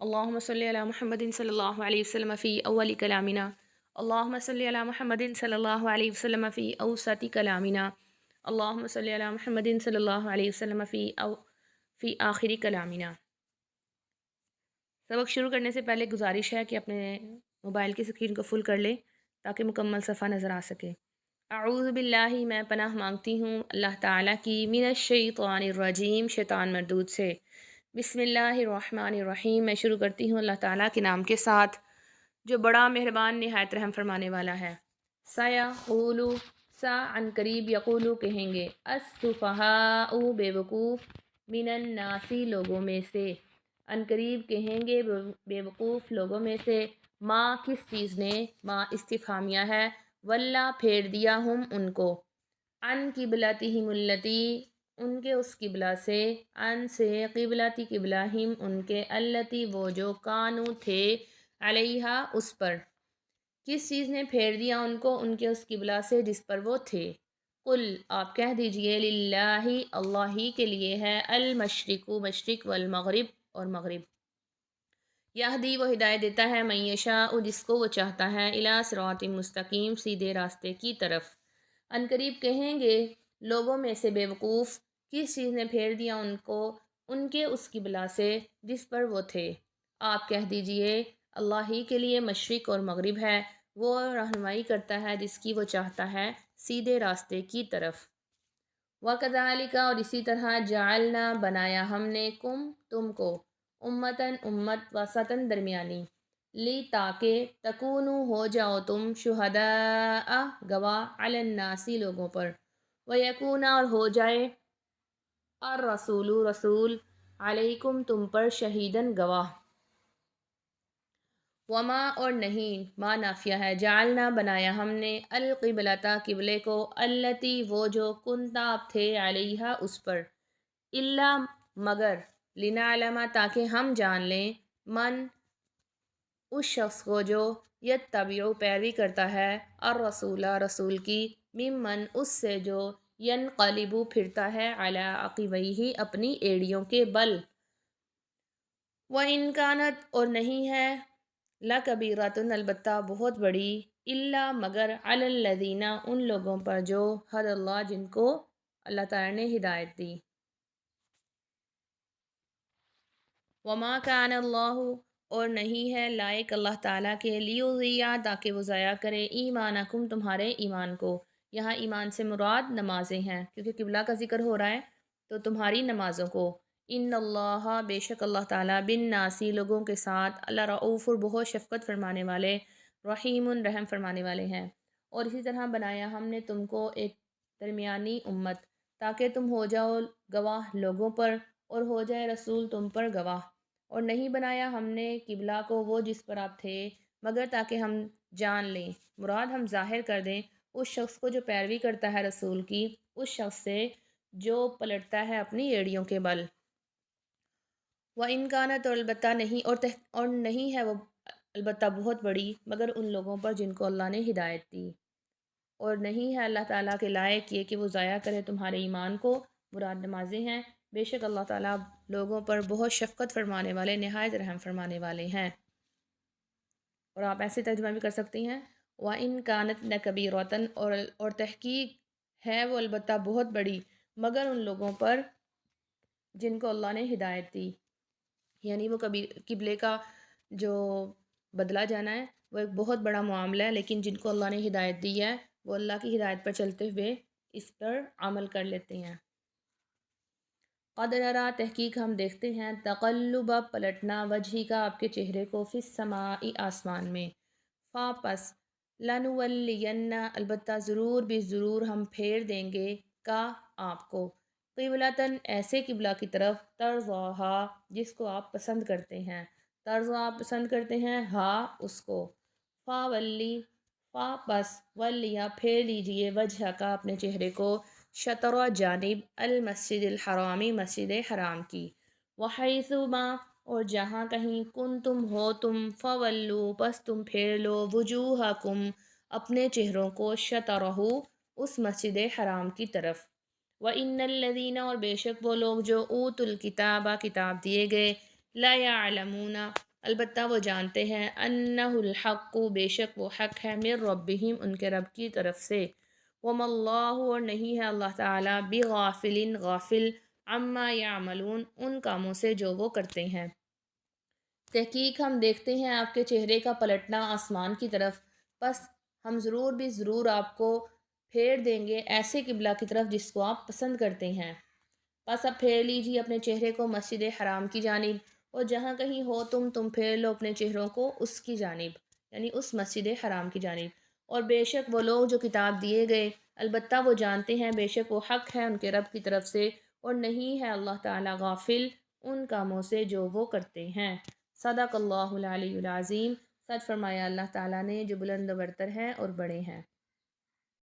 اللهم صل على محمد صلى الله عليه وسلم في أول كلامنا. اللهم صل على محمد صلى الله عليه وسلم في أوسط كلامنا. اللهم صل على محمد صلى الله عليه وسلم في آخر كلامنا. سبق شروع کرنے سے پہلے گزارش ہے کہ اپنے موبائل کی اسکرین کو فل کر لیں تاکہ مکمل صفحہ نظر آ سکے۔ اعوذ باللہ، میں پناہ مانگتی ہوں اللہ تعالیٰ کی، من الشیطان الرجیم، شیطان مردود سے۔ بسم اللہ الرحمن الرحیم، میں شروع کرتی ہوں اللہ تعالیٰ کے نام کے ساتھ جو بڑا مہربان نہایت رحم فرمانے والا ہے۔ سیقولو، سا عن قریب، یقولو کہیں گے، السفہاء بے وقوف، من الناسی لوگوں میں سے، عن قریب کہیں گے بے وقوف لوگوں میں سے، ماں کس چیز نے، ماں استفہامیہ ہے، واللہ پھیر دیا ہم ان کو، عن قبلتہم التی ان کے اس قبلہ سے، ان سے، قبلتی قبلہم ان کے، التی وہ جو، کانو تھے، علیہا اس پر، کس چیز نے پھیر دیا ان کو ان کے اس قبلہ سے جس پر وہ تھے۔ قل آپ کہہ دیجئے، للہ اللہ ہی کے لیے ہے، المشرق مشرق، والمغرب اور مغرب، یہدی وہ ہدایت دیتا ہے، من یشاء جس کو وہ چاہتا ہے، الی صراط مستقیم سیدھے راستے کی طرف۔ ان قریب کہیں گے لوگوں میں سے بے وقوف، کس چیز نے پھیر دیا ان کو ان کے اس قبلہ سے جس پر وہ تھے۔ آپ کہہ دیجئے اللہ ہی کے لیے مشرق اور مغرب ہے، وہ رہنمائی کرتا ہے جس کی وہ چاہتا ہے سیدھے راستے کی طرف۔ وَكَذَلِكَ اور اسی طرح، جعلنا بنایا ہم نے، کم تم کو، امتاً امت، وسطاً درمیانی، لی تاکہ، تکونو ہو جاؤ تم، شہداء گواہ، علی الناس لوگوں پر، ویکون اور ہو جائے، الرسول رسول، علیکم تم پر، شہیداً گواہ۔ وما اور نہیں، ما نافیہ ہے، جعلنا بنایا ہم نے، القبلۃ قبلے کو، التی وہ جو، کنتا آپ تھے، علیہا اس پر، الا مگر، لنعلم تاکہ ہم جان لیں، من اس شخص کو جو، یتبع پیروی کرتا ہے، الرسول رسول کی، ممن اس سے جو، ینقلب پھرتا ہے، علی عقبیہ اپنی ایڑیوں کے بل، وَإِنْ كَانَتْ اور نہیں ہے، لَكَبِيرَةٌ البتہ بہت بڑی، الا مگر، علی الذین ان لوگوں پر جو، ہدی اللہ جن کو اللہ تعالیٰ نے ہدایت دی۔ وما کان اللہ اور نہیں ہے لائق اللہ تعالیٰ کے، لیضیع تاکہ وہ ضائع کرے، ایمانکم تمہارے ایمان کو، یہاں ایمان سے مراد نمازیں ہیں کیونکہ قبلہ کا ذکر ہو رہا ہے، تو تمہاری نمازوں کو، ان اللہ بے شک اللہ تعالیٰ، بالناسی لوگوں کے ساتھ، اللہ رعوف بہت شفقت فرمانے والے، رحیم رحم فرمانے والے ہیں۔ اور اسی طرح بنایا ہم نے تم کو ایک درمیانی امت تاکہ تم ہو جاؤ گواہ لوگوں پر اور ہو جائے رسول تم پر گواہ۔ اور نہیں بنایا ہم نے قبلہ کو وہ جس پر آپ تھے مگر تاکہ ہم جان لیں، مراد ہم ظاہر کر دیں اس شخص کو جو پیروی کرتا ہے رسول کی، اس شخص سے جو پلٹتا ہے اپنی ایڑیوں کے بل۔ وَإِنْ كَانَتْ اور البتہ نہیں، اور نہیں ہے وہ البتہ بہت بڑی، مگر ان لوگوں پر جن کو اللہ نے ہدایت دی، اور نہیں ہے اللہ تعالیٰ کے لائق یہ کہ وہ ضائع کرے تمہارے ایمان کو، مراد نمازیں ہیں، بے شک اللہ تعالیٰ لوگوں پر بہت شفقت فرمانے والے، نہایت رحم فرمانے والے ہیں۔ اور آپ ایسے ترجمہ بھی کر سکتی ہیں، وَإِنْ كَانَتْ لَكَبِيرَةً اور تحقیق ہے وہ البتہ بہت بڑی، مگر ان لوگوں پر جن کو اللہ نے ہدایت دی، یعنی وہ کبھی قبلے کا جو بدلہ جانا ہے وہ ایک بہت بڑا معاملہ ہے، لیکن جن کو اللہ نے ہدایت دی ہے وہ اللہ کی ہدایت پر چلتے ہوئے اس پر عمل کر لیتے ہیں۔ قد نرا تحقیق ہم دیکھتے ہیں، تقلب پلٹنا، وجہی کا آپ کے چہرے کو، فی السماء آسمان میں، فا پس، لنولین البتہ ضرور بھی ضرور ہم پھیر دیں گے، کا آپ کو، قبلتاً ایسے قبلہ کی طرف، ترضاہا جس کو آپ پسند کرتے ہیں، ترضا آپ پسند کرتے ہیں، ہاں اس کو، فا ولی فا پس، ولیا پھیر لیجئے، وجہ کا اپنے چہرے کو، شطر جانب، المسجد الحرامی مسجد حرام کی، وحیث ما اور جہاں کہیں، کن تم ہو تم، فولو پس تم پھیر لو، وجوہکم اپنے چہروں کو، شطرہ اس مسجد حرام کی طرف، وَإِنَّ الَّذِينَ اور بے شک وہ لوگ جو، اوتوا الکتاب کتاب دیے گئے، لا یعلمون البتہ وہ جانتے ہیں انہ الحق، بے شک وہ حق ہے، من ربہم، ان کے رب کی طرف سے، وما اللہ، اور نہیں ہے اللہ تعالیٰ، بغافل، غافل، عما یعملون، ان کاموں سے جو وہ کرتے ہیں۔ تحقیق ہم دیکھتے ہیں آپ کے چہرے کا پلٹنا آسمان کی طرف، پس ہم ضرور بھی ضرور آپ کو پھیر دیں گے ایسے قبلہ کی طرف جس کو آپ پسند کرتے ہیں۔ بس اب پھیر لیجیے اپنے چہرے کو مسجد حرام کی جانب، اور جہاں کہیں ہو تم پھیر لو اپنے چہروں کو اس کی جانب، یعنی اس مسجد حرام کی جانب۔ اور بے شک وہ لوگ جو کتاب دیے گئے، البتہ وہ جانتے ہیں بے شک وہ حق ہے ان کے رب کی طرف سے، اور نہیں ہے اللہ تعالیٰ غافل ان کاموں سے جو وہ کرتے ہیں۔ صدق اللہ العلی العظیم، سچ فرمایا اللہ تعالیٰ نے جو بلند و برتر ہیں اور بڑے ہیں۔